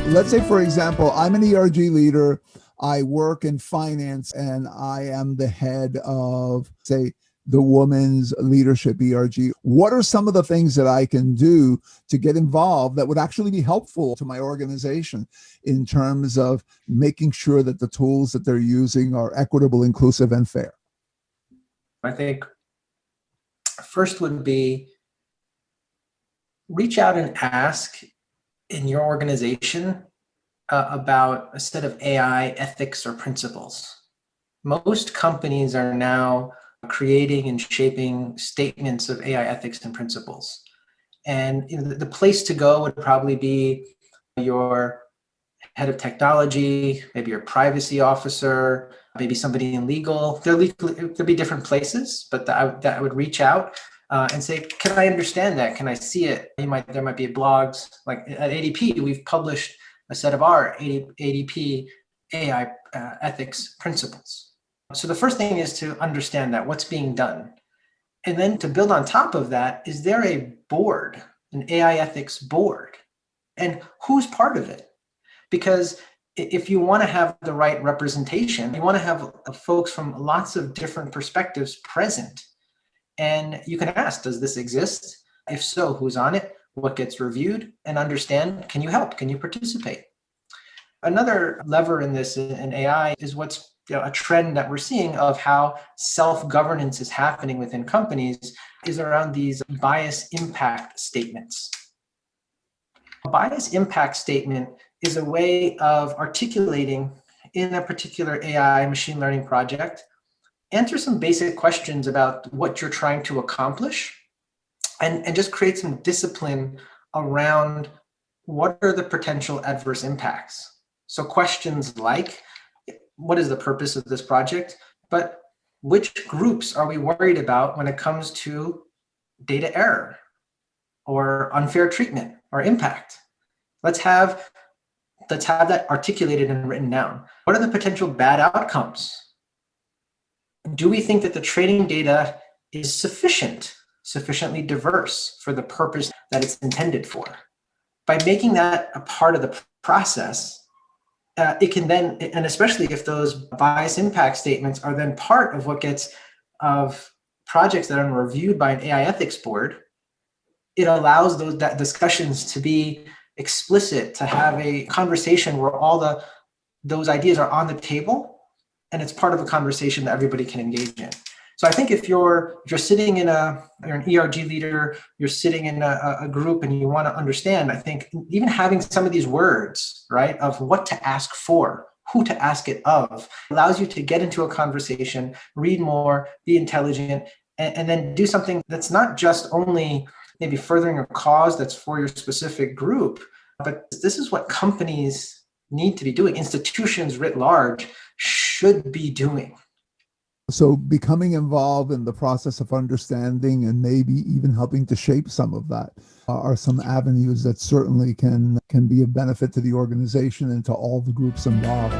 Let's say, for example, I'm an ERG leader. I work in finance and I am the head of, say, the Women's Leadership ERG. What are some of the things that I can do to get involved that would actually be helpful to my organization in terms of making sure that the tools that they're using are equitable, inclusive, and fair? I think first would be reach out and ask in your organization about a set of AI ethics or principles. Most companies are now creating and shaping statements of AI ethics and principles. And the place to go would probably be your head of technology, maybe your privacy officer, maybe somebody in legal. There'll be different places, but that I would reach out and say, can I understand that? Can I see it? There might be blogs. Like at ADP, we've published a set of our ADP AI ethics principles. So the first thing is to understand that, what's being done. And then to build on top of that, is there a board, an AI ethics board? And who's part of it? Because if you want to have the right representation, you want to have folks from lots of different perspectives present. And you can ask, does this exist? If so, who's on it? What gets reviewed? And understand, can you help? Can you participate? Another lever in this in AI is what's a trend that we're seeing of how self-governance is happening within companies is around these bias impact statements. A bias impact statement is a way of articulating in a particular AI machine learning project, answer some basic questions about what you're trying to accomplish, and just create some discipline around what are the potential adverse impacts. So questions like, what is the purpose of this project? But which groups are we worried about when it comes to data error or unfair treatment or impact? Let's have that articulated and written down. What are the potential bad outcomes? Do we think that the training data is sufficiently diverse for the purpose that it's intended for? By making that a part of the process, it can then, and especially if those bias impact statements are then part of what gets of projects that are reviewed by an AI ethics board, it allows that discussions to be explicit, to have a conversation where all those ideas are on the table, and it's part of a conversation that everybody can engage in. So I think if you're sitting you're an ERG leader, you're sitting in a group and you want to understand, I think even having some of these words, right, of what to ask for, who to ask it of, allows you to get into a conversation, read more, be intelligent, and then do something that's not just only maybe furthering a cause that's for your specific group, but this is what companies need to be doing. Institutions writ large should be doing. So becoming involved in the process of understanding and maybe even helping to shape some of that are some avenues that certainly can be of benefit to the organization and to all the groups involved.